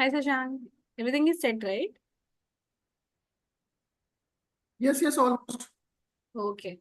Hi, Sashank. Everything is set, right? Yes, almost. Okay.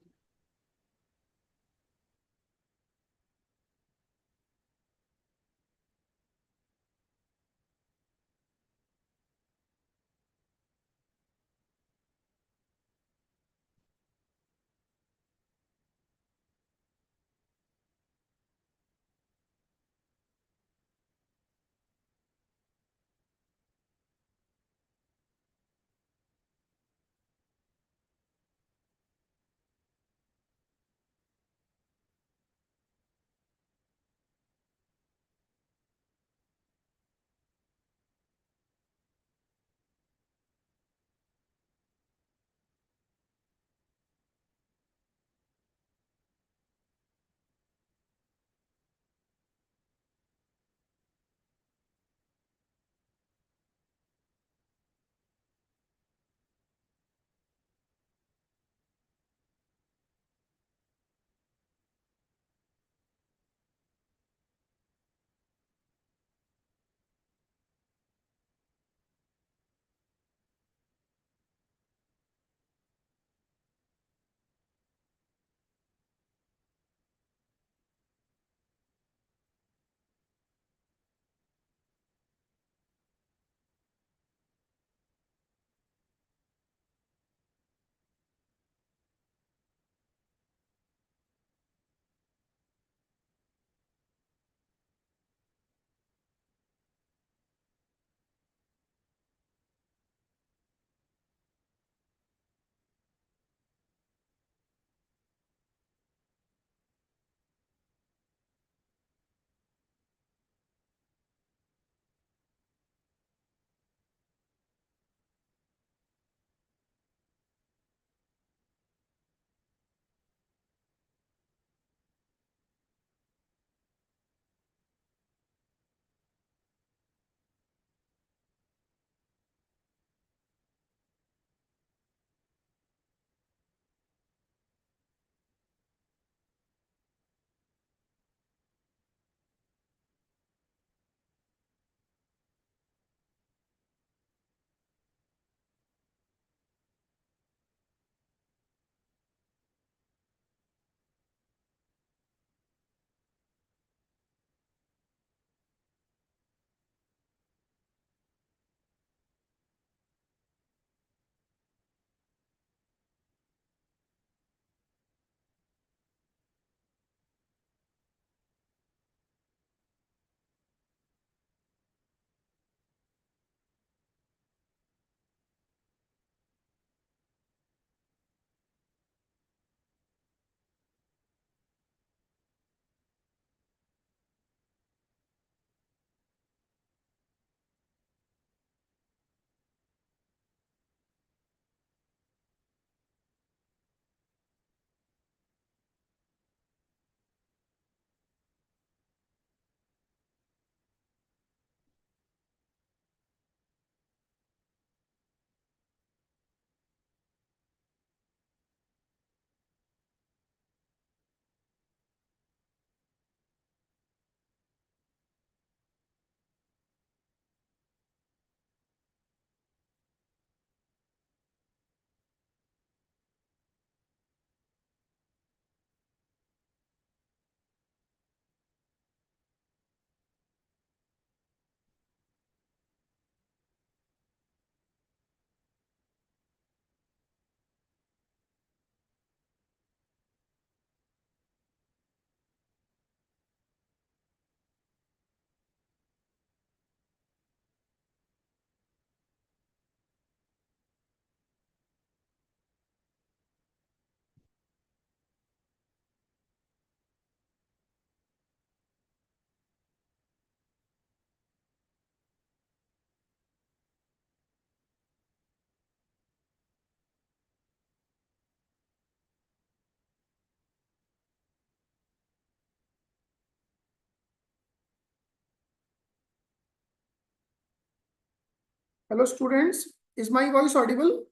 Hello, students. Is my voice audible?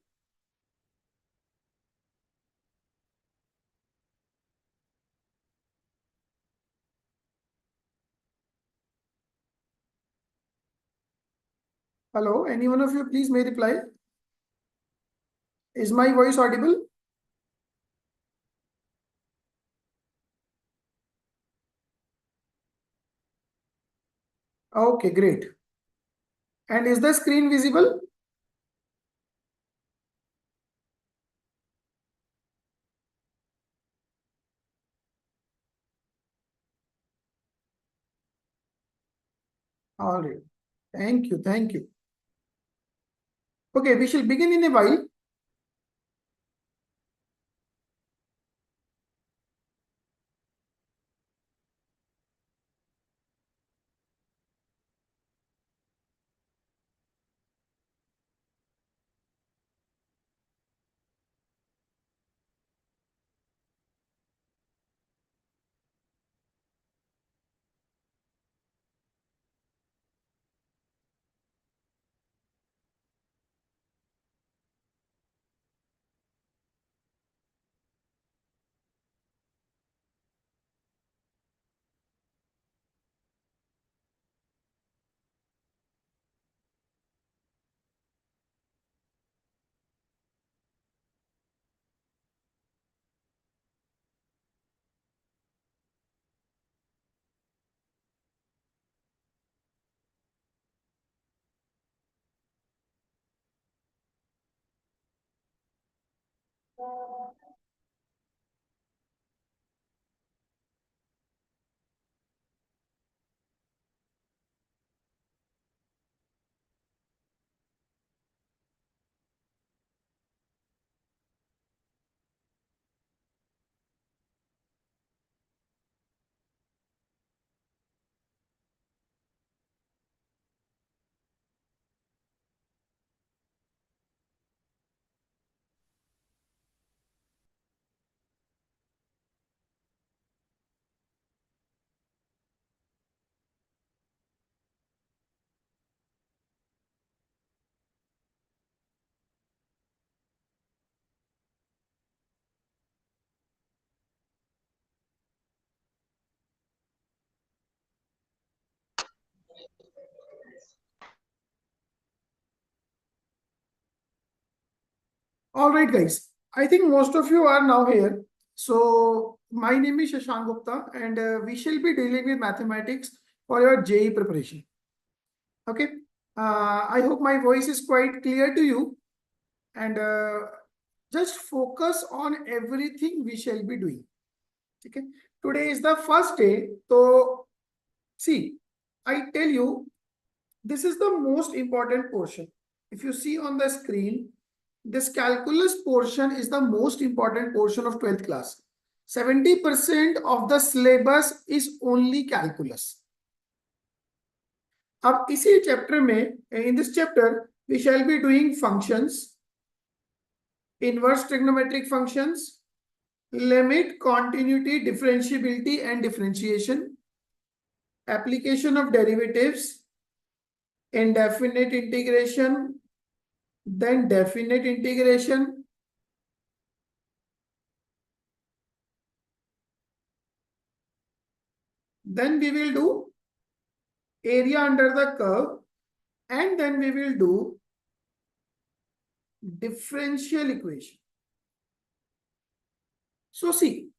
Hello, any one of you please may reply. Is my voice audible? Okay, great. And is the screen visible? All right. Thank you. Thank you. Okay, we shall begin in a while. All right, guys. I think most of you are now here. So my name is Shashank Gupta, and we shall be dealing with mathematics for your JEE preparation. Okay. I hope my voice is quite clear to you, and just focus on everything we shall be doing. Okay. Today is the first day. So see, I tell you, this is the most important portion. If you see on the screen, this calculus portion is the most important portion of 12th class. 70% of the syllabus is only calculus. अब इसी chapter में, in this chapter, we shall be doing functions, inverse trigonometric functions, limit, continuity, differentiability and differentiation, application of derivatives, indefinite integration, then definite integration, then we will do area under the curve, and then we will do differential equation. So see,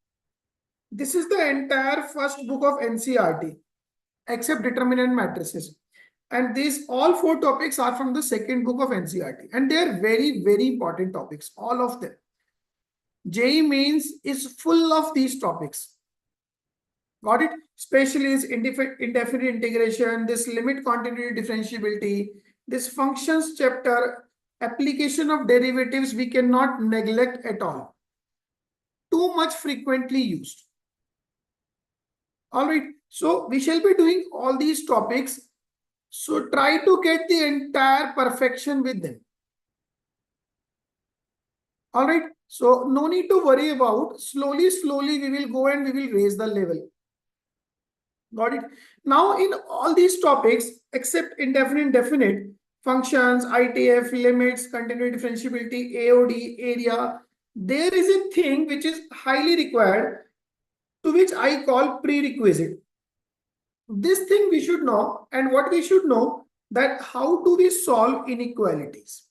this is the entire first book of NCERT except determinant matrices, and these all four topics are from the second book of NCERT, and they are very, very important topics, all of them. JEE Mains is full of these topics. Got it? Especially is indefinite integration, this limit continuity differentiability, this functions chapter, application of derivatives we cannot neglect at all. Too much frequently used. All right. So we shall be doing all these topics. So try to get the entire perfection with them. All right. So no need to worry about. Slowly we will go and we will raise the level. Got it? Now in all these topics, except indefinite, indefinite, functions, ITF, limits, continuity differentiability, AOD, area, there is a thing which is highly required, to which I call prerequisite. This thing we should know, and what we should know, that how do we solve inequalities?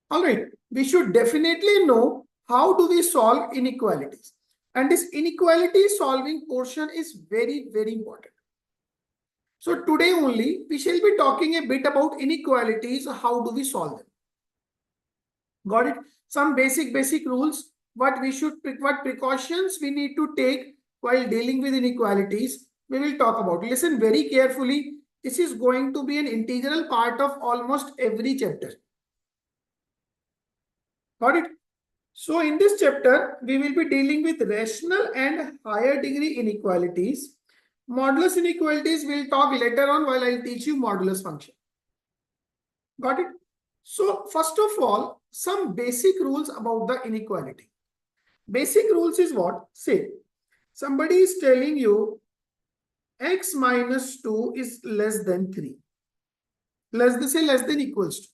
All right, we should definitely know how do we solve inequalities. And this inequality solving portion is very, very important. So today only we shall be talking a bit about inequalities. How do we solve them? Got it? Some basic rules, what precautions we need to take while dealing with inequalities, we will talk about. Listen very carefully. This is going to be an integral part of almost every chapter. Got it? So in this chapter, we will be dealing with rational and higher degree inequalities. Modulus inequalities we'll talk later on while I'll teach you modulus function. Got it? So first of all, some basic rules about the inequality. Basic rules is what? Say, somebody is telling you x minus 2 is less than 3. Let's say less than equals to.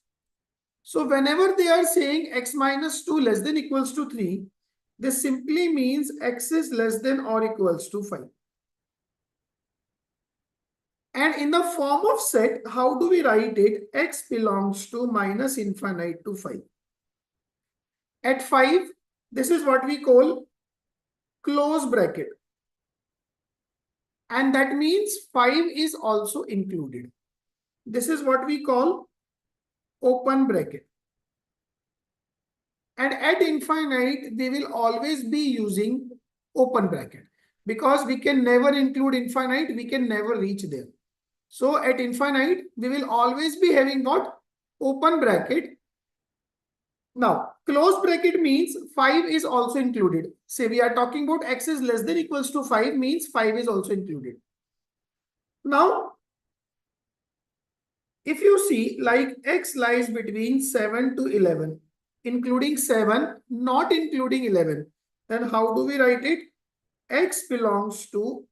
So whenever they are saying x minus 2 less than equals to 3, this simply means x is less than or equals to 5. And in the form of set, how do we write it? X belongs to minus infinite to 5. At 5, this is what we call close bracket. And that means 5 is also included. This is what we call open bracket. And at infinite, we will always be using open bracket. Because we can never include infinite, we can never reach there. So at infinite, we will always be having what? Open bracket. Now, close bracket means 5 is also included. Say we are talking about x is less than equals to 5 means 5 is also included. Now, if you see like x lies between 7 to 11, including 7, not including 11, then how do we write it? X belongs to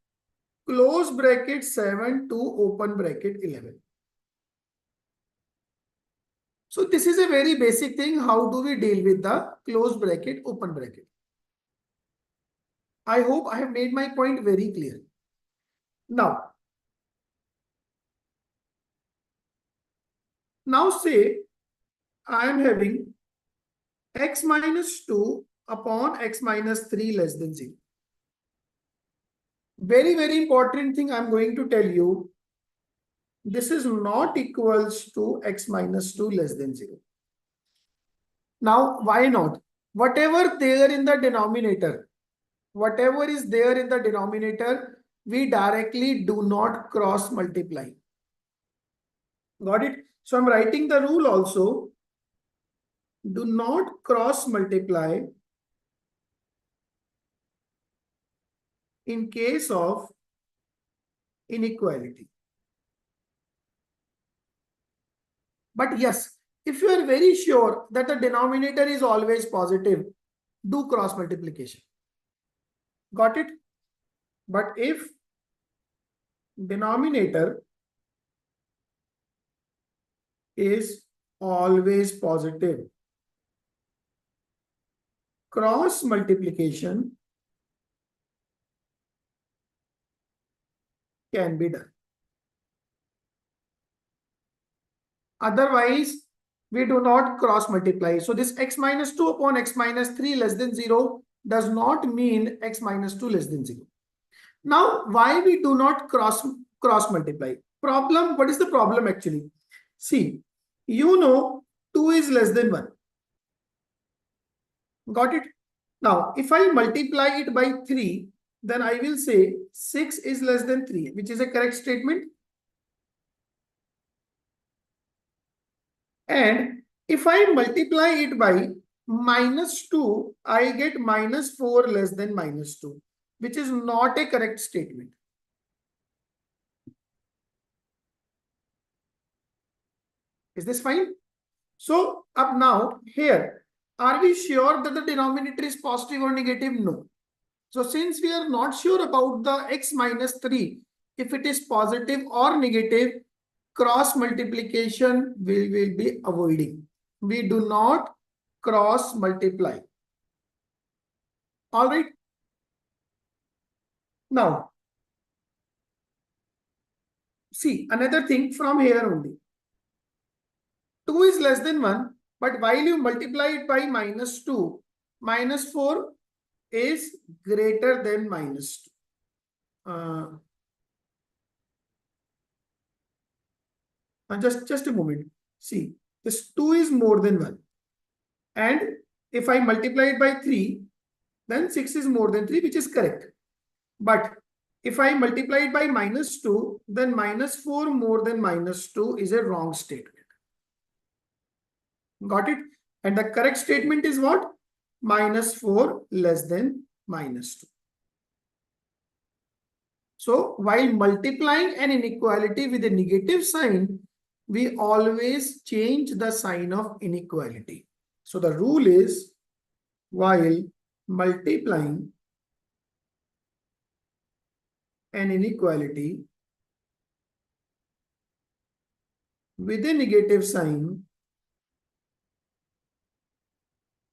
close bracket 7 to open bracket 11. So this is a very basic thing. How do we deal with the close bracket, open bracket? I hope I have made my point very clear. Now say I am having x minus 2 upon x minus 3 less than 0. Very, very important thing I'm going to tell you. This is not equals to x minus 2 less than 0. Now, why not? Whatever there in the denominator, whatever is there in the denominator, we directly do not cross multiply. Got it? So I'm writing the rule also. Do not cross multiply in case of inequality. But yes, if you are very sure that the denominator is always positive, do cross multiplication. Got it? But if denominator is always positive, cross multiplication can be done. Otherwise, we do not cross multiply. So this x minus 2 upon x minus 3 less than 0 does not mean x minus 2 less than 0. Now, why we do not cross multiply? Problem, what is the problem actually? See, you know 2 is less than 1. Got it? Now, if I multiply it by 3, then I will say 6 is less than 3, which is a correct statement. And if I multiply it by minus 2, I get minus 4 less than minus 2, which is not a correct statement. Is this fine? So up now here, are we sure that the denominator is positive or negative? No. So since we are not sure about the x minus 3, if it is positive or negative, cross multiplication we will be avoiding. We do not cross multiply. All right. Now, see another thing from here only. 2 is less than 1, but while you multiply it by -2, -4 is greater than -2. Just a moment. See, this 2 is more than 1. And if I multiply it by 3, then 6 is more than 3, which is correct. But if I multiply it by -2, then -4 more than -2 is a wrong statement. Got it? And the correct statement is what? -4 less than -2. So while multiplying an inequality with a negative sign, we always change the sign of inequality. So the rule is, while multiplying an inequality with a negative sign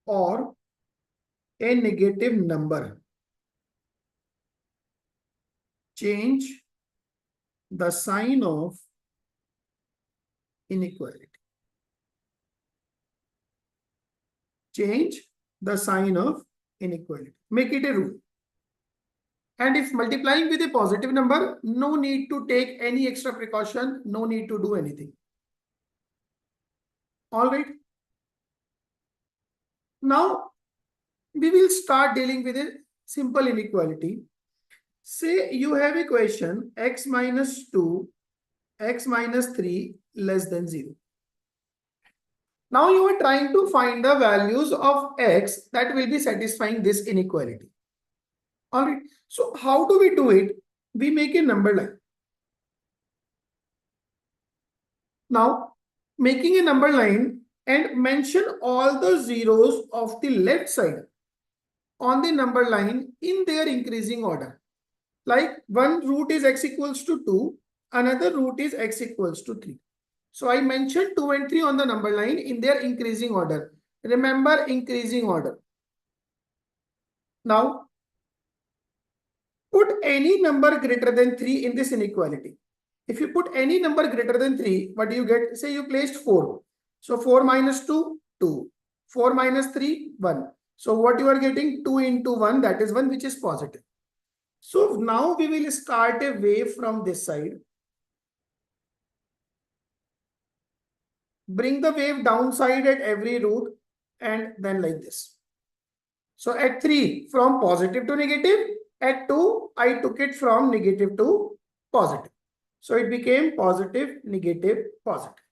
or a negative number, change the sign of inequality. Change the sign of inequality. Make it a rule. And if multiplying with a positive number, no need to take any extra precaution, no need to do anything. All right. Now, we will start dealing with a simple inequality. Say you have a question x minus 2, x minus 3 less than 0. Now you are trying to find the values of x that will be satisfying this inequality. All right. So how do we do it? We make a number line. Now, making a number line and mention all the zeros of the left side on the number line in their increasing order. Like one root is x equals to 2, another root is x equals to 3. So I mentioned 2 and 3 on the number line in their increasing order. Remember increasing order. Now, put any number greater than 3 in this inequality. If you put any number greater than 3, what do you get? Say you placed 4. So 4 minus 2, 2. 4 minus 3, 1. So what you are getting? 2 into 1, that is 1, which is positive. So now we will start a wave from this side. Bring the wave downside at every root and then like this. So at 3, from positive to negative. At 2, I took it from negative to positive. So it became positive, negative, positive.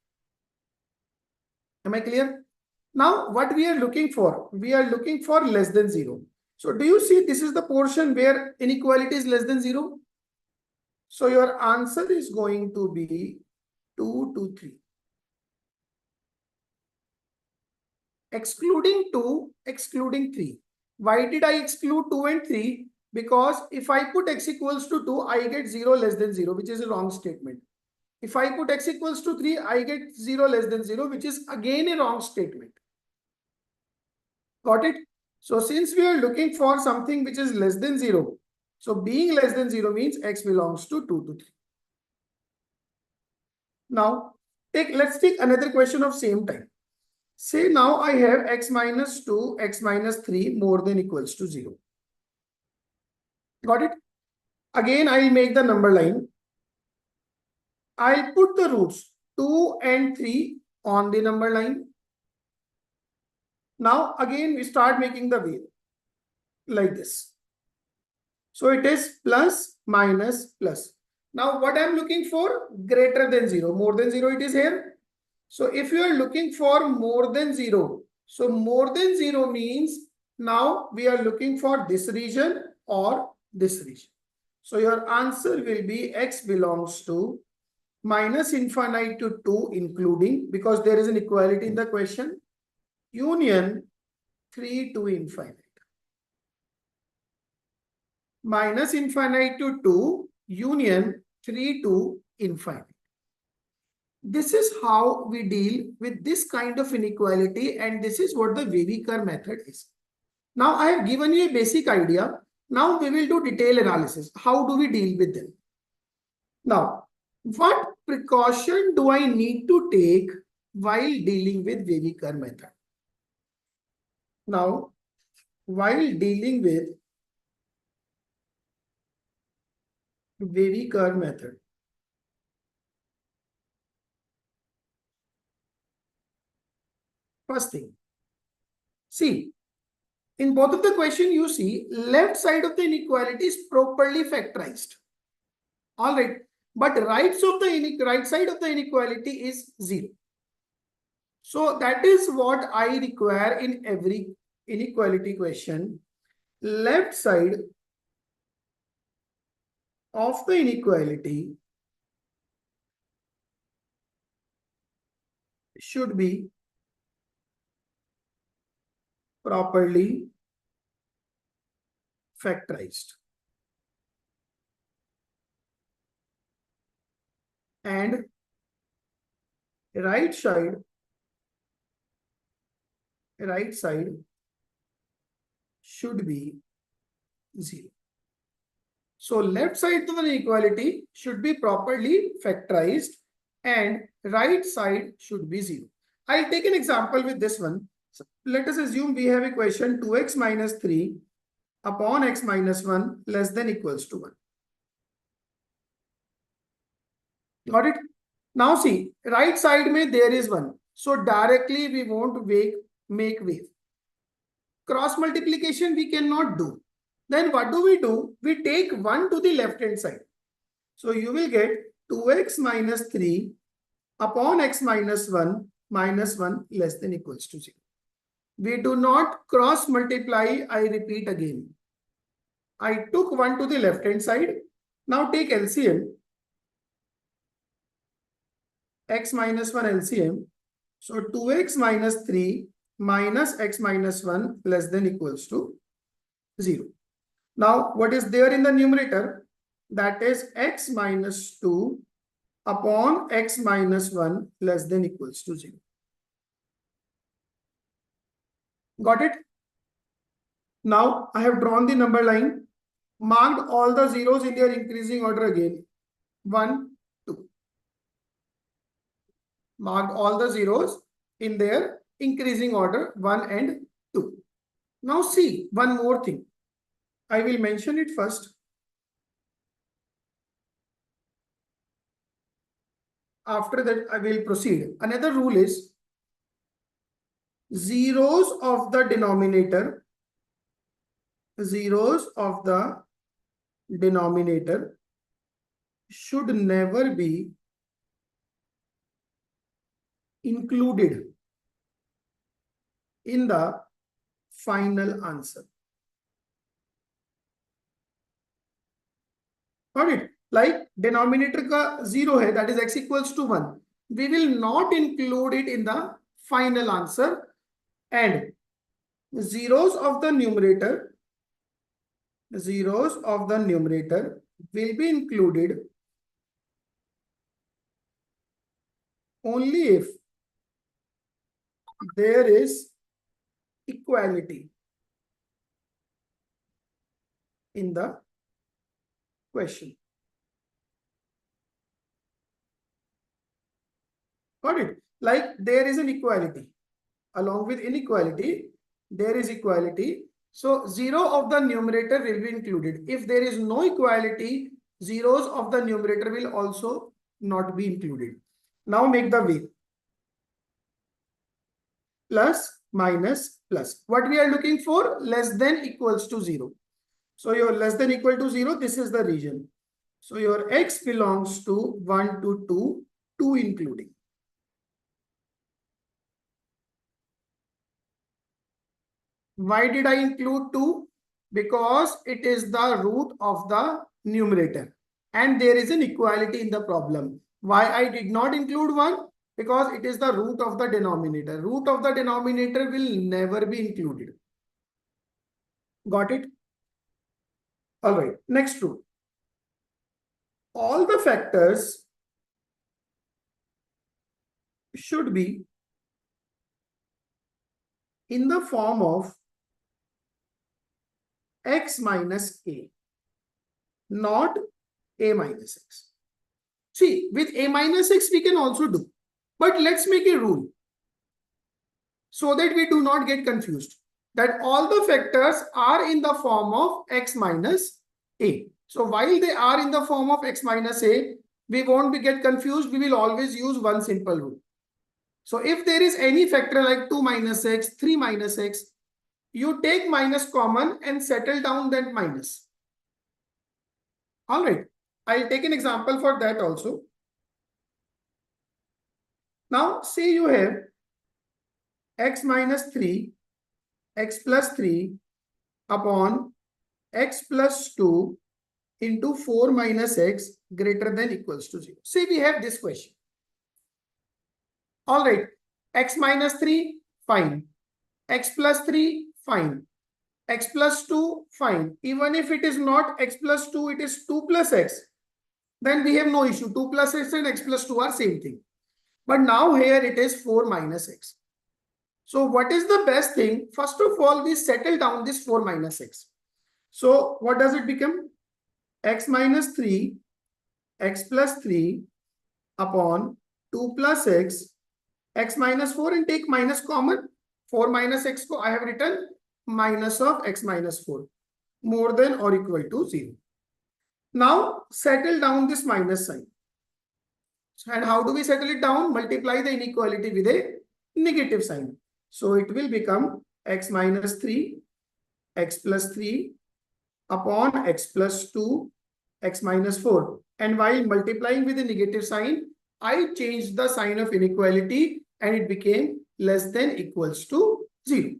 Am I clear? Now what we are looking for? We are looking for less than 0. So do you see this is the portion where inequality is less than 0? So your answer is going to be 2 to 3. Excluding 2, excluding 3. Why did I exclude 2 and 3? Because if I put x equals to 2, I get 0 less than 0, which is a wrong statement. If I put x equals to 3, I get 0 less than 0, which is again a wrong statement. Got it? So since we are looking for something which is less than 0, so being less than 0 means x belongs to 2 to 3. Now, let's take another question of same type. Say now I have x minus 2, x minus 3 more than equals to 0. Got it? Again, I'll make the number line. I'll put the roots 2 and 3 on the number line. Now, again, we start making the wave like this. So it is plus, minus, plus. Now, what I'm looking for? Greater than 0. More than 0 it is here. So if you are looking for more than 0, so more than 0 means now we are looking for this region or this region. So your answer will be x belongs to minus infinite to 2 including, because there is an equality in the question, union 3 to infinite. Minus infinite to 2 union 3 to infinite. This is how we deal with this kind of inequality, and this is what the wavy curve method is. Now I have given you a basic idea. Now we will do detailed analysis. How do we deal with them? Now, What precaution do I need to take while dealing with wavy curve method? Now, while dealing with wavy curve method, first thing, see, in both of the question you see left side of the inequality is properly factorized. All right, but right side of the inequality is 0. So that is what I require in every inequality question. Left side of the inequality should be properly factorized. And right side should be 0. So left side of the inequality should be properly factorized and right side should be 0. I'll take an example with this one. So let us assume we have equation 2x minus 3 upon x minus 1 less than equals to 1. Got it? Now see, right side mein there is 1. So directly we won't make wave. Cross multiplication we cannot do. Then what do? We take 1 to the left hand side. So you will get 2x minus 3 upon x minus 1 less than equals to 0. We do not cross multiply, I repeat again. I took 1 to the left hand side. Now take LCM. X minus 1 LCM. So 2x minus 3 minus x minus 1 less than equals to 0. Now what is there in the numerator? That is x minus 2 upon x minus 1 less than equals to 0. Got it? Now I have drawn the number line, marked all the zeros in their increasing order again. 1, 2. Marked all the zeros in their increasing order 1 and 2. Now see one more thing. I will mention it first. After that, I will proceed. Another rule is zeros of the denominator should never be included in the final answer. Got it? Like denominator ka 0 hai, that is x equals to 1. We will not include it in the final answer, and zeros of the numerator will be included only if there is equality in the question. Got it? Like there is an equality. Along with inequality, there is equality. So 0 of the numerator will be included. If there is no equality, zeros of the numerator will also not be included. Now make the wave. Plus, minus, plus. What we are looking for? Less than equals to 0. So your less than equal to 0, this is the region. So your x belongs to 1 to 2, 2 including. Why did I include 2? Because it is the root of the numerator and there is an equality in the problem. Why I did not include 1? Because it is the root of the denominator. Root of the denominator will never be included. Got it? All right, next rule. All the factors should be in the form of x minus a, not a minus x. See, with a minus x we can also do. But let's make a rule so that we do not get confused. That all the factors are in the form of x minus a. So while they are in the form of x minus a, we won't get confused. We will always use one simple rule. So if there is any factor like 2 minus x, 3 minus x, you take minus common and settle down that minus. All right. I'll take an example for that also. Now, say you have x minus 3, x plus 3 upon x plus 2 into 4 minus x greater than equals to 0. Say we have this question. All right. X minus 3, fine. X plus 3, fine. X plus 2, fine. Even if it is not x plus 2, it is 2 plus x. Then we have no issue. 2 plus x and x plus 2 are same thing. But now here it is 4 minus x. So what is the best thing? First of all, we settle down this 4 minus x. So what does it become? X minus 3, x plus 3 upon 2 plus x minus 4, and take minus common. 4 minus x, I have written minus of x minus 4, more than or equal to 0. Now settle down this minus sign. And how do we settle it down? Multiply the inequality with a negative sign. So it will become x minus 3, x plus 3 upon x plus 2, x minus 4. And while multiplying with a negative sign, I changed the sign of inequality and it became less than equals to 0.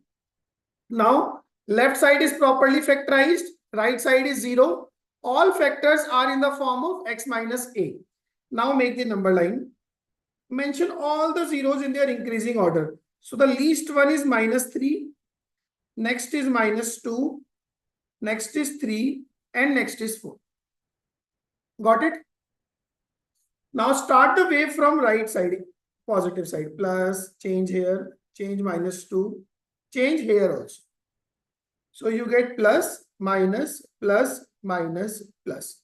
Now, left side is properly factorized, right side is 0. All factors are in the form of x minus a. Now make the number line. Mention all the zeros in their increasing order. So the least one is minus 3. Next is minus 2. Next is 3. And next is 4. Got it? Now start the wave from right side, positive side. Plus, change here, change minus 2. Change here also. So you get plus, minus, plus, minus, plus.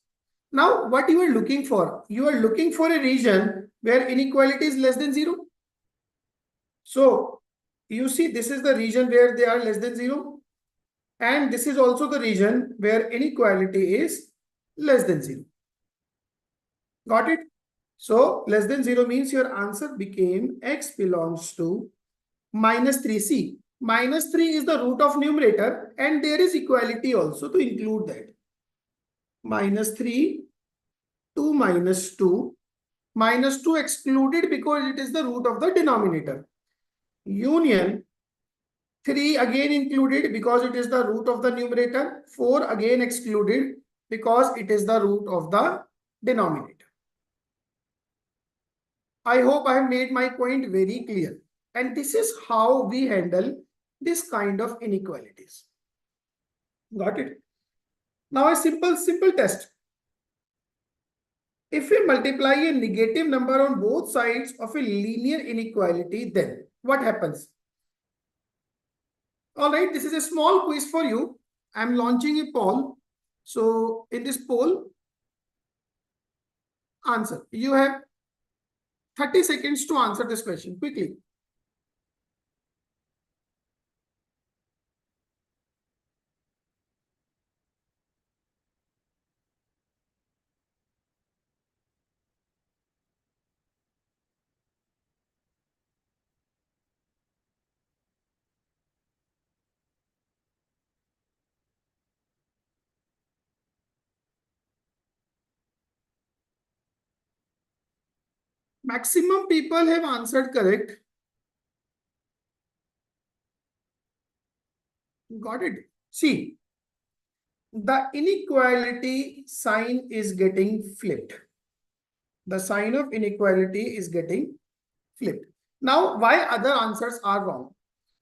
Now, what you are looking for? You are looking for a region where inequality is less than 0. So, you see, this is the region where they are less than 0. And this is also the region where inequality is less than 0. Got it? So, less than 0 means your answer became x belongs to minus 3c. Minus 3 is the root of numerator and there is equality also to include that. Minus 3, 2 minus 2. Minus 2 excluded because it is the root of the denominator. Union 3 again included because it is the root of the numerator. 4 again excluded because it is the root of the denominator. I hope I have made my point very clear. And this is how we handle this kind of inequalities. Got it? Now a simple test. If we multiply a negative number on both sides of a linear inequality, then what happens? All right, this is a small quiz for you. I'm launching a poll. So in this poll, answer. You have 30 seconds to answer this question quickly. Maximum people have answered correct. Got it? See, the inequality sign is getting flipped. The sign of inequality is getting flipped. Now, why other answers are wrong?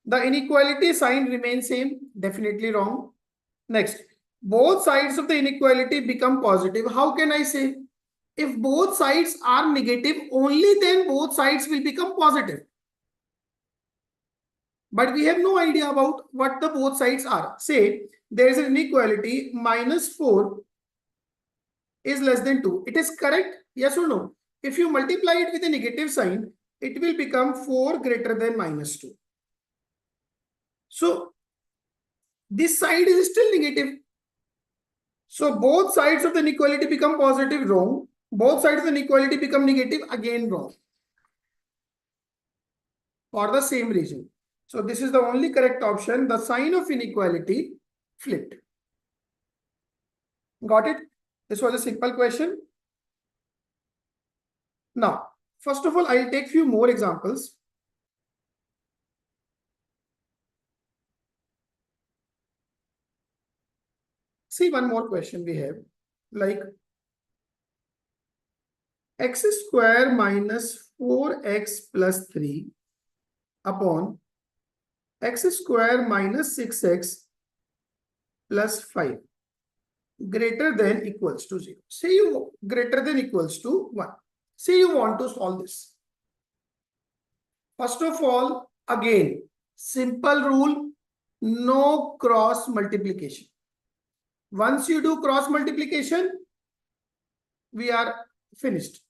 The inequality sign remains same, definitely wrong. Next, both sides of the inequality become positive. How can I say? If both sides are negative, only then both sides will become positive. But we have no idea about what the both sides are. Say, there is an inequality, minus 4 is less than 2. It is correct? Yes or no? If you multiply it with a negative sign, it will become 4 greater than minus 2. So this side is still negative. So both sides of the inequality become positive, wrong. Both sides of the inequality become negative, again wrong. For the same reason. So this is the only correct option. The sign of inequality flipped. Got it? This was a simple question. Now, first of all, I'll take few more examples. See, one more question we have, like x square minus 4x plus 3 upon x square minus 6x plus 5 greater than equals to 0. Say you greater than equals to 1. Say you want to solve this. First of all, again, simple rule, no cross multiplication. Once you do cross multiplication, we are finished.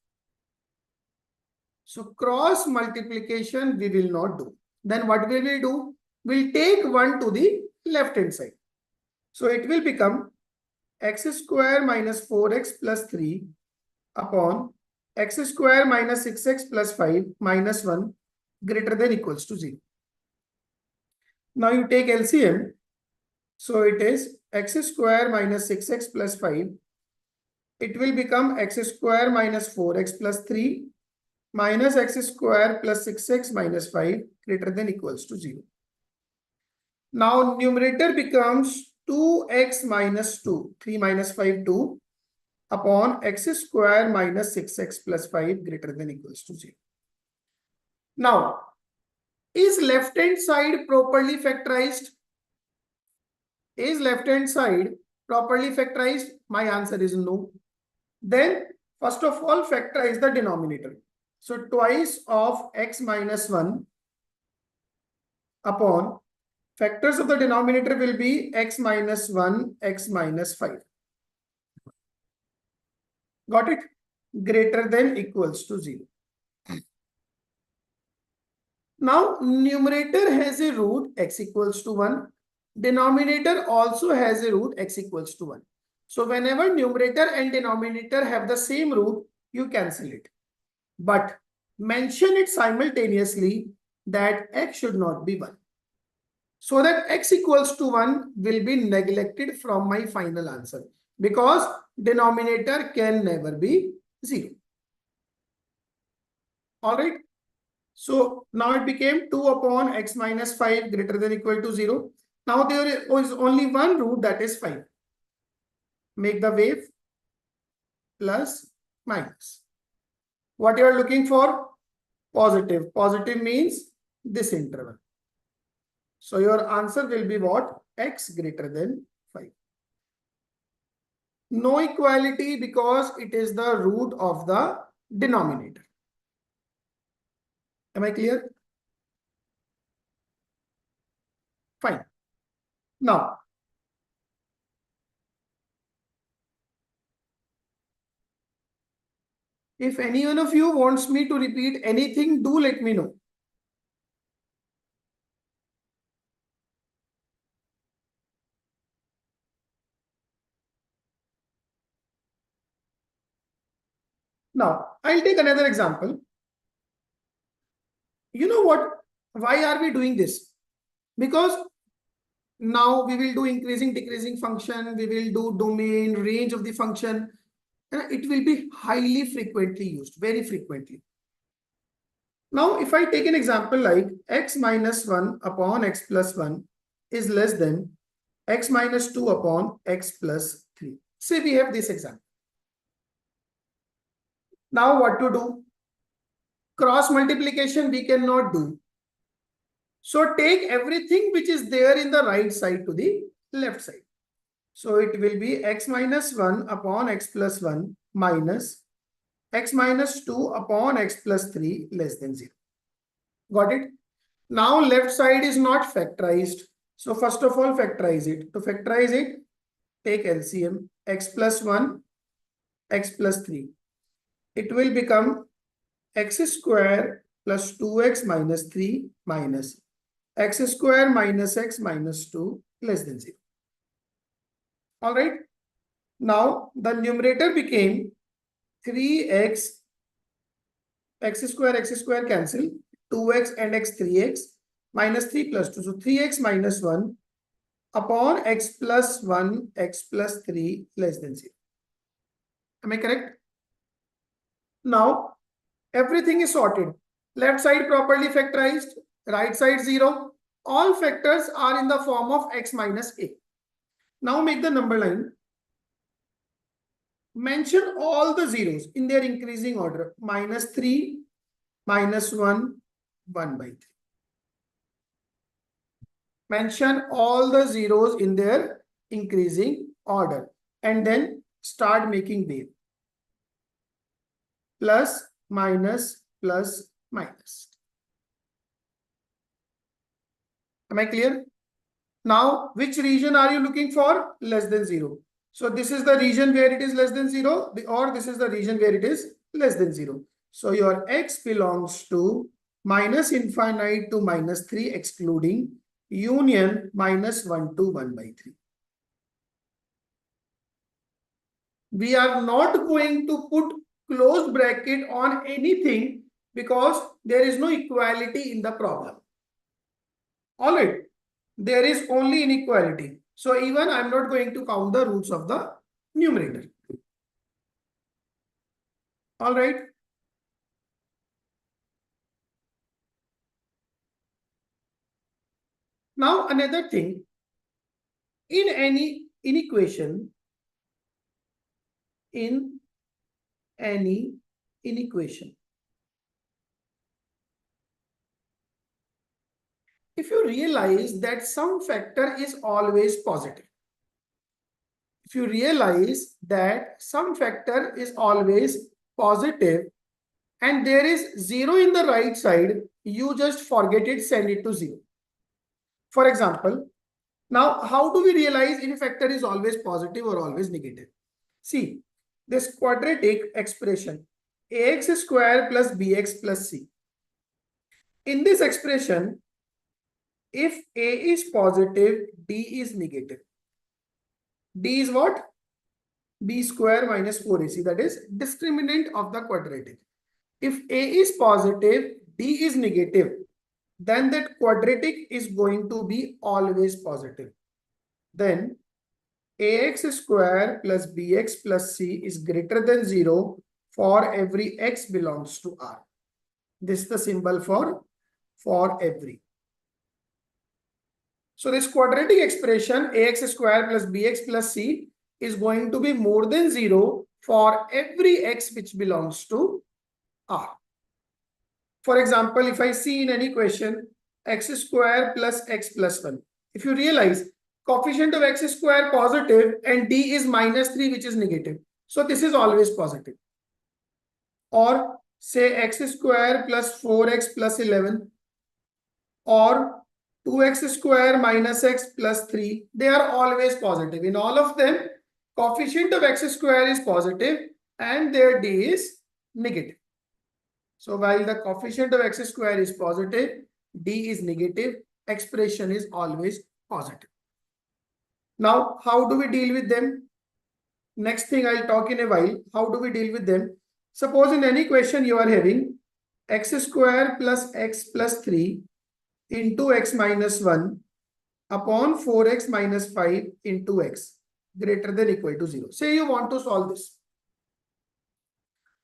So cross multiplication we will not do. Then what we will do? We'll take 1 to the left hand side. So it will become x square minus 4x plus 3 upon x square minus 6x plus 5 minus 1 greater than equals to 0. Now you take LCM. So it is x square minus 6x plus 5. It will become x square minus 4x plus 3 minus x square plus 6x minus 5 greater than equals to 0. Now numerator becomes 2x minus 2, 3 minus 5, 2 upon x square minus 6x plus 5 greater than equals to 0. Now, is left hand side properly factorized? Is left hand side properly factorized? My answer is no. Then first of all, factorize the denominator. So twice of x minus 1 upon factors of the denominator will be x minus 1, x minus 5. Got it? Greater than equals to 0. Now numerator has a root x equals to 1. Denominator also has a root x equals to 1. So whenever numerator and denominator have the same root, you cancel it. But mention it simultaneously that x should not be 1. So that x equals to 1 will be neglected from my final answer because denominator can never be 0. All right. So now it became 2 upon x minus 5 greater than equal to 0. Now there is only one root, that is 5. Make the wave plus minus. What you are looking for? Positive. Positive means this interval. So your answer will be what? X greater than 5. No equality because it is the root of the denominator. Am I clear? Fine. Now, if any one of you wants me to repeat anything, do let me know. Now, I'll take another example. You know what? Why are we doing this? Because now we will do increasing, decreasing function. We will do domain, range of the function. And it will be highly frequently used, very frequently. Now, if I take an example like x minus 1 upon x plus 1 is less than x minus 2 upon x plus 3. Say we have this example. Now what to do? Cross multiplication we cannot do. So take everything which is there in the right side to the left side. So it will be x minus 1 upon x plus 1 minus x minus 2 upon x plus 3 less than 0. Got it? Now left side is not factorized. So first of all, factorize it. To factorize it, take LCM x plus 1, x plus 3. it will become x square plus 2x minus 3 minus x square minus x minus 2 less than 0. All right. Now the numerator became 3x, x square cancel, 2x and x 3x minus 3 plus 2. So 3x minus 1 upon x plus 1, x plus 3 less than 0. Am I correct? Now everything is sorted. Left side properly factorized, right side 0. All factors are in the form of x minus a. Now make the number line. Mention all the zeros in their increasing order. Minus 3, minus 1, 1 by 3. Mention all the zeros in their increasing order. And then start making wave. Plus, minus, plus, minus. Am I clear? Now, which region are you looking for? Less than 0. So this is the region where it is less than 0, or this is the region where it is less than 0. So your x belongs to minus infinite to minus 3 excluding union minus 1 to 1 by 3. We are not going to put closed bracket on anything because there is no equality in the problem. All right. There is only inequality. So even I'm not going to count the roots of the numerator. All right. Now another thing, in any inequation, if you realize that some factor is always positive, if you realize that some factor is always positive and there is 0 in the right side, you just forget it, send it to 0. For example, now how do we realize if a factor is always positive or always negative? See, this quadratic expression, ax square plus bx plus c. In this expression, if a is positive, d is negative. D is what? B square minus 4ac, that is discriminant of the quadratic. If a is positive, d is negative, then that quadratic is going to be always positive. Then ax square plus bx plus c is greater than 0 for every x belongs to R. This is the symbol for every. So this quadratic expression ax square plus bx plus c is going to be more than 0 for every x which belongs to R. For example, if I see in any question x square plus x plus 1, if you realize coefficient of x square positive and d is minus 3 which is negative, so this is always positive. Or say x square plus 4x plus 11 or 2x square minus x plus 3, they are always positive. In all of them, coefficient of x square is positive and their d is negative. So while the coefficient of x square is positive, d is negative, expression is always positive. Now, how do we deal with them? Next thing I'll talk in a while. How do we deal with them? Suppose in any question you are having x square plus x plus 3 into x minus 1 upon 4x minus 5 into x greater than equal to 0. Say you want to solve this.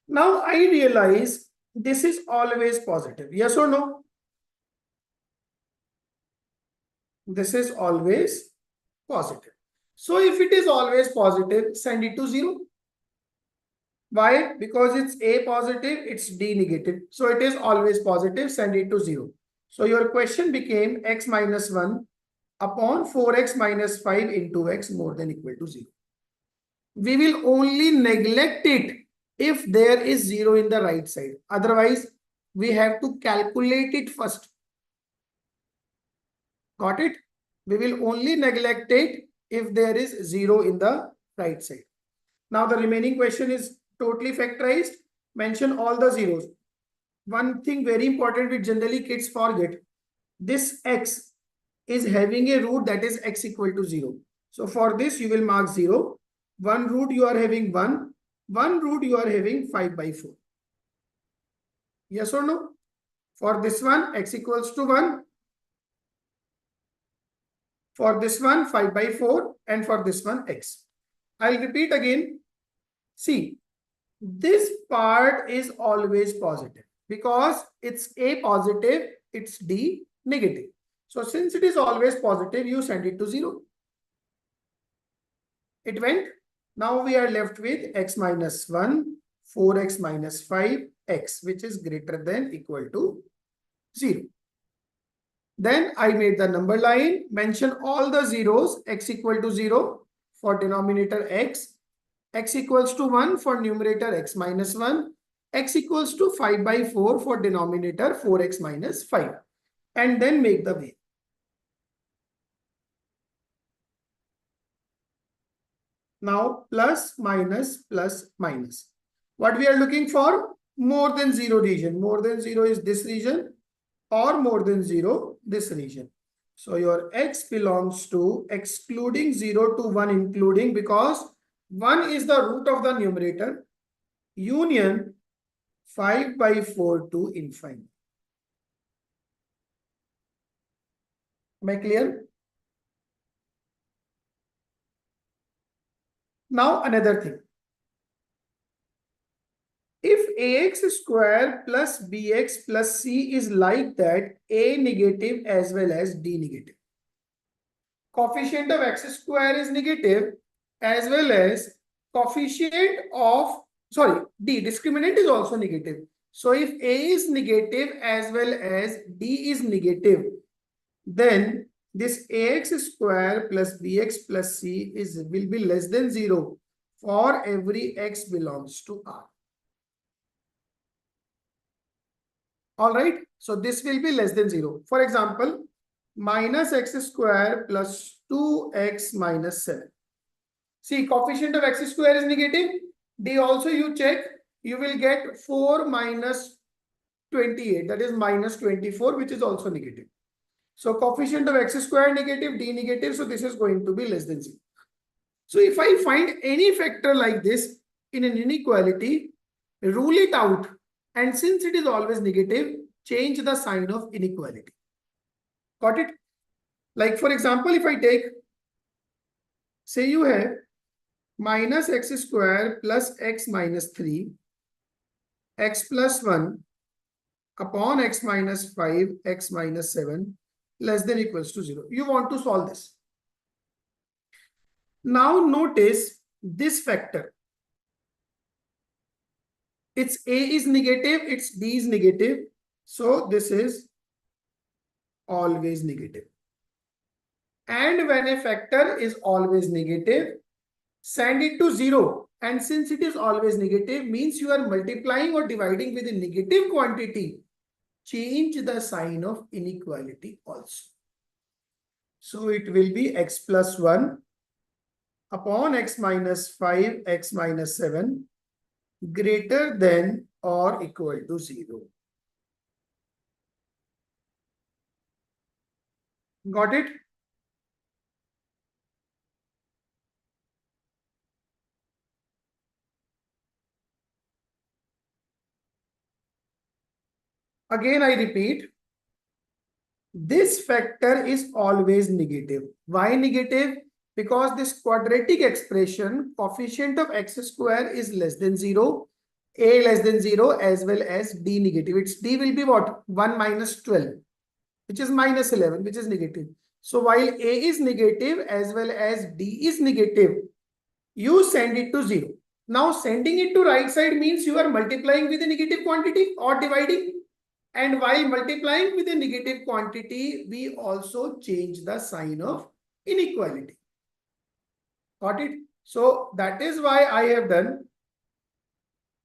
Now I realize this is always positive. Yes or no? This is always positive. So if it is always positive, send it to 0. Why? Because it's a positive, it's d negative. So it is always positive, send it to 0. So your question became x minus 1 upon 4x minus 5 into x more than equal to 0. We will only neglect it if there is 0 in the right side. Otherwise, we have to calculate it first. Got it? We will only neglect it if there is 0 in the right side. Now the remaining question is totally factorized. mention all the zeros. One thing very important which generally kids forget, this x is having a root that is x equal to 0. So for this you will mark 0. One root you are having 1. One root you are having 5 by 4. Yes or no? For this one x equals to 1. For this one 5 by 4. And for this one x. I'll repeat again. See, this part is always positive because it's A positive, it's D negative. So since it is always positive, you send it to 0. It went. Now we are left with x minus 1, 4x minus 5, x, which is greater than equal to 0. Then I made the number line, mention all the zeros, x equal to 0 for denominator x equals to 1 for numerator x minus 1, x equals to 5 by 4 for denominator 4x minus 5, and then make the way. Now plus, minus, plus, minus. What we are looking for? More than 0 region. More than 0 is this region, or more than 0, this region. So your x belongs to excluding 0 to 1 including, because 1 is the root of the numerator, union 5 by 4 to infinity. Am I clear? Now another thing. If ax square plus bx plus c is like that, a negative as well as d negative. Coefficient of x square is negative as well as coefficient of, d, discriminant is also negative. So if a is negative as well as d is negative, then this ax square plus bx plus c will be less than 0 for every x belongs to R. All right. So this will be less than 0. For example, minus x square plus 2x minus 7. See, coefficient of x square is negative. D also you check, you will get 4 minus 28. That is minus 24, which is also negative. So coefficient of x square negative, d negative. So this is going to be less than 0. So if I find any factor like this in an inequality, rule it out. And since it is always negative, change the sign of inequality. Got it? Like for example, if I take, say you have minus x square plus x minus 3, x plus 1 upon x minus 5, x minus 7 less than equals to 0. You want to solve this. Now notice this factor. Its a is negative, its d is negative. So this is always negative. And when a factor is always negative, send it to 0. And since it is always negative, means you are multiplying or dividing with a negative quantity. Change the sign of inequality also. So it will be x plus 1 upon x minus 5, x minus 7 greater than or equal to 0. Got it? Again, I repeat, this factor is always negative. Why negative? Because this quadratic expression, coefficient of x square is less than 0, a less than 0 as well as d negative. Its d will be what? 1 minus 12, which is minus 11, which is negative. So while a is negative as well as d is negative, you send it to 0. Now sending it to right side means you are multiplying with a negative quantity or dividing. And while multiplying with a negative quantity, we also change the sign of inequality. Got it? So that is why I have done.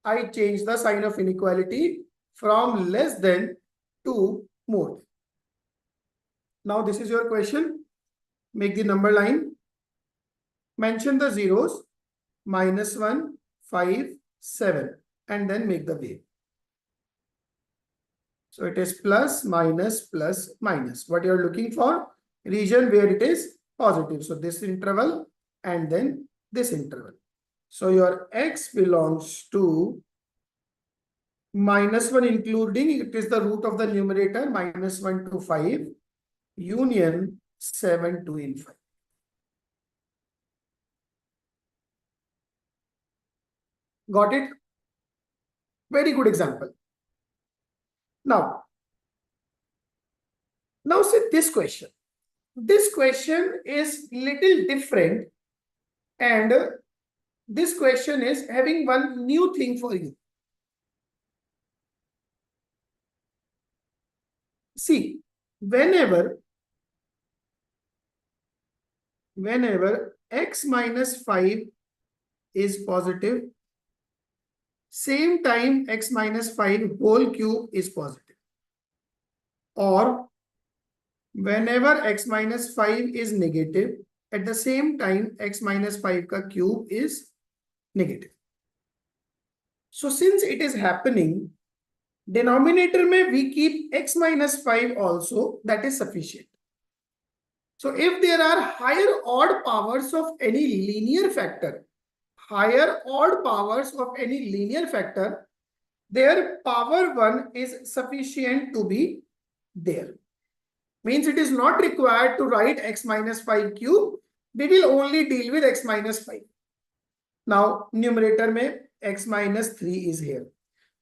I changed the sign of inequality from less than to more. Now this is your question. Make the number line. Mention the zeros. -1, 5, 7. and then make the wave. So it is plus, minus, plus, minus. What you are looking for? Region where it is positive. So this interval and then this interval. So your x belongs to -1 including, it is the root of the numerator, -1 to 5, union 7 to infinity. Got it? Very good example. Now see this question. This question is little different, and this question is having one new thing for you. See, whenever x minus 5 is positive, same time x minus 5 whole cube is positive. Or whenever x minus 5 is negative, at the same time x minus 5 ka cube is negative. So since it is happening, denominator mein we keep x minus 5 also, that is sufficient. So if there are higher odd powers of any linear factor, their power 1 is sufficient to be there. Means it is not required to write x minus 5 cube. We will only deal with x minus 5. Now numerator mein x minus 3 is here.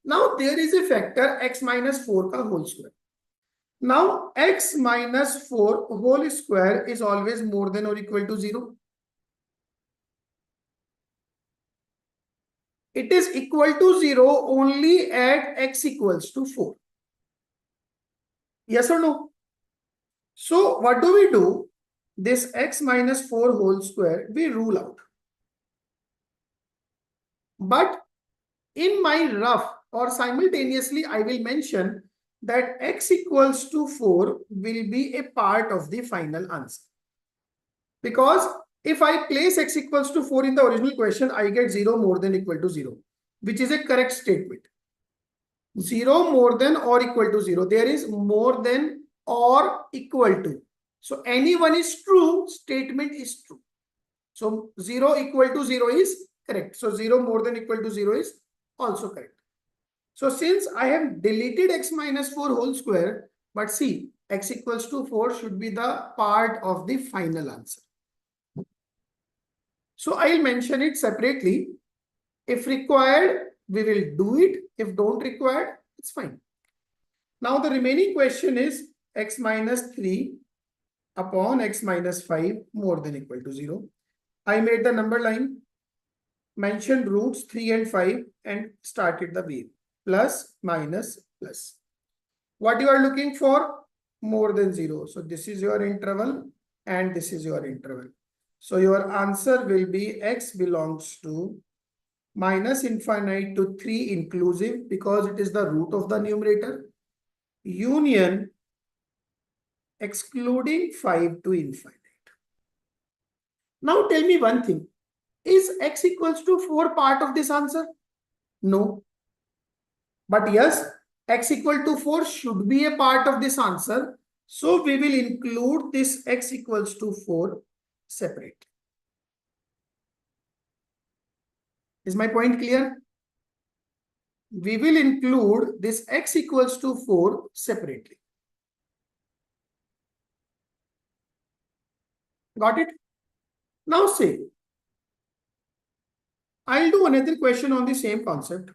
Now there is a factor x minus 4 ka whole square. Now x minus 4 whole square is always more than or equal to 0. It is equal to 0 only at x equals to 4. Yes or no? So what do we do? This x minus 4 whole square we rule out. But in my rough or simultaneously I will mention that x equals to 4 will be a part of the final answer. Because if I place x equals to 4 in the original question, I get 0 more than equal to 0, which is a correct statement. 0 more than or equal to 0. There is more than or equal to. So any one is true, statement is true. So 0 equal to 0 is correct. So 0 more than equal to 0 is also correct. So since I have deleted x minus 4 whole square, but see, x equals to 4 should be the part of the final answer. So I'll mention it separately. If required, we will do it. If don't require, it's fine. Now the remaining question is x minus 3 upon x minus 5 more than equal to 0. I made the number line, mentioned roots 3 and 5 and started the wave. Plus, minus, plus. What you are looking for? More than 0. So this is your interval and this is your interval. So your answer will be x belongs to minus infinite to 3 inclusive because it is the root of the numerator, union excluding 5 to infinite. Now tell me one thing. Is x equals to 4 part of this answer? No. But yes, x equal to 4 should be a part of this answer. So we will include this x equals to 4 separate. Is my point clear? We will include this x equals to 4 separately. Got it? Now say, I'll do another question on the same concept.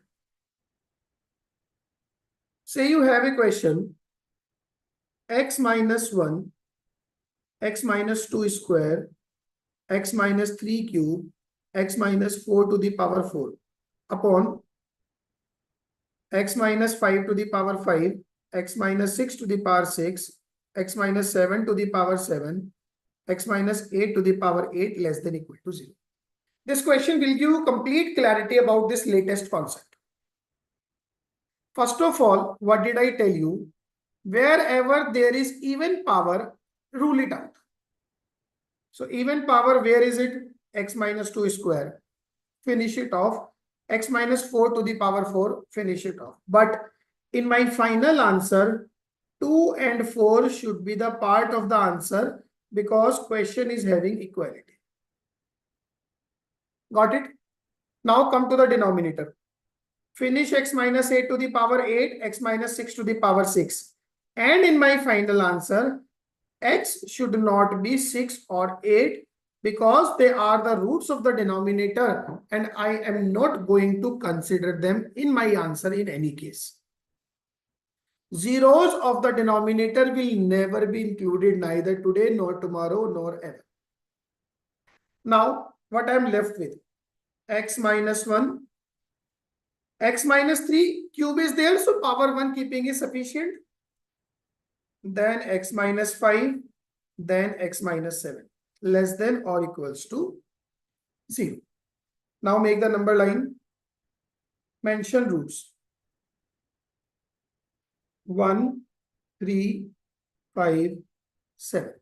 Say you have a question, x minus 1, x minus 2 square, x minus 3 cube, x minus 4 to the power 4 upon x minus 5 to the power 5, x minus 6 to the power 6, x minus 7 to the power 7, x minus 8 to the power 8 less than equal to 0. This question will give you complete clarity about this latest concept. First of all, what did I tell you? Wherever there is even power, rule it out. So even power, where is it? X minus 2 square. Finish it off. x minus 4 to the power 4, finish it off. But in my final answer, 2 and 4 should be the part of the answer because question is having equality. Got it? Now come to the denominator. Finish x minus 8 to the power 8, x minus 6 to the power 6. And in my final answer, x should not be 6 or 8 because they are the roots of the denominator and I am not going to consider them in my answer in any case. Zeros of the denominator will never be included neither today nor tomorrow nor ever. Now, what I am left with? X minus 1. X minus 3 cube is there, so power 1 keeping is sufficient. Then x minus 5, then x minus 7, less than or equals to 0. Now make the number line. Mention roots. 1, 3, 5, 7.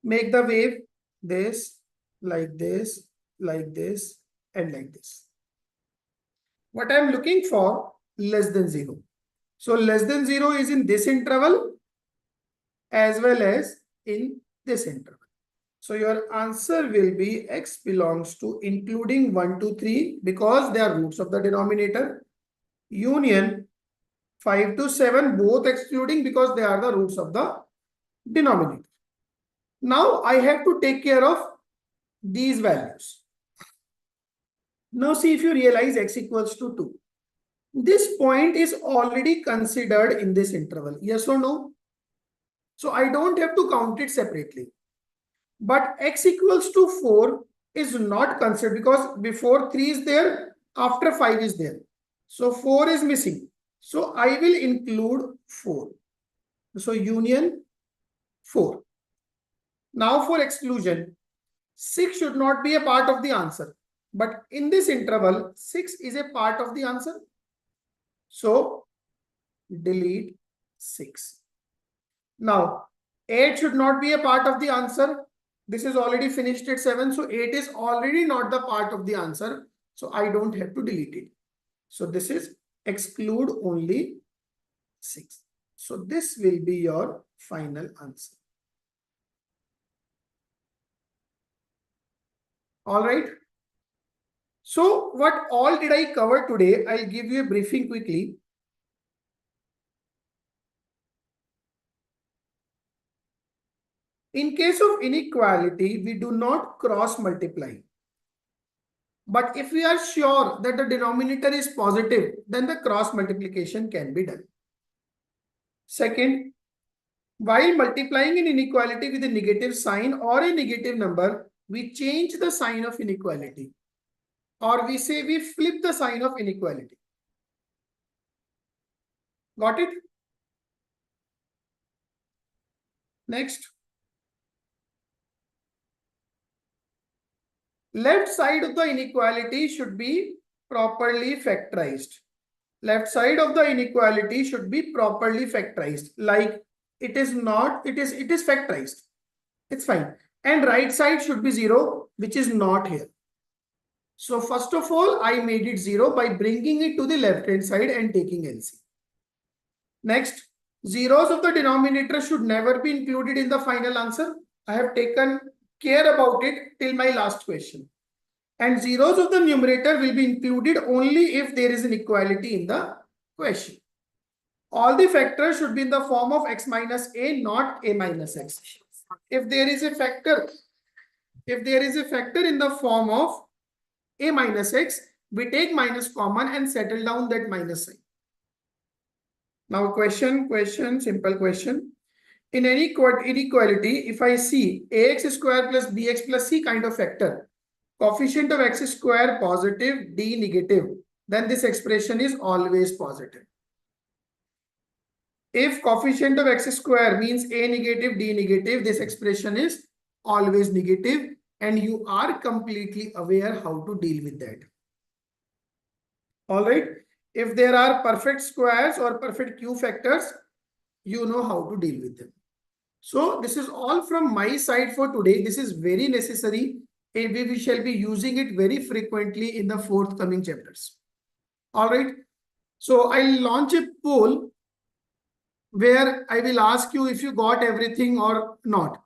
Make the wave this, like this, like this, and like this. What I am looking for, less than 0. So less than 0 is in this interval as well as in this interval. So your answer will be x belongs to including 1 to 3 because they are roots of the denominator. Union 5 to 7 both excluding because they are the roots of the denominator. Now I have to take care of these values. Now see if you realize x equals to 2. This point is already considered in this interval. Yes or no? So I don't have to count it separately. But x equals to 4 is not considered because before 3 is there, after 5 is there. So 4 is missing. So I will include 4. So union 4. Now for exclusion, 6 should not be a part of the answer. But in this interval, 6 is a part of the answer. So delete 6. Now 8 should not be a part of the answer. This is already finished at 7. So 8 is already not the part of the answer. So I don't have to delete it. So this is exclude only 6. So this will be your final answer. All right. So what all did I cover today? I'll give you a briefing quickly. In case of inequality, we do not cross multiply. But if we are sure that the denominator is positive, then the cross multiplication can be done. Second, while multiplying an inequality with a negative sign or a negative number, we change the sign of inequality. Or we say we flip the sign of inequality. Got it? Next. Left side of the inequality should be properly factorized. Left side of the inequality should be properly factorized. Like it is not, it is factorized. It's fine. And right side should be 0, which is not here. So first of all, I made it 0 by bringing it to the left hand side and taking LC. Next, zeros of the denominator should never be included in the final answer. I have taken care about it till my last question. And zeros of the numerator will be included only if there is an equality in the question. All the factors should be in the form of x minus a, not a minus x. If there is a factor in the form of a minus x, we take minus common and settle down that minus sign. Now question, simple question. In any inequality, if I see ax square plus bx plus c kind of factor, coefficient of x square positive, d negative, then this expression is always positive. If coefficient of x square means a negative, d negative, this expression is always negative, and you are completely aware how to deal with that. All right. If there are perfect squares or perfect q factors, you know how to deal with them. So this is all from my side for today. This is very necessary. we shall be using it very frequently in the forthcoming chapters. All right. So I'll launch a poll where I will ask you if you got everything or not.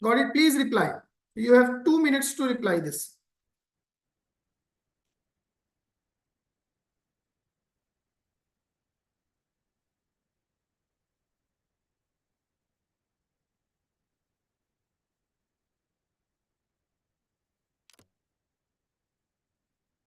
Got it? Please reply. You have 2 minutes to reply this.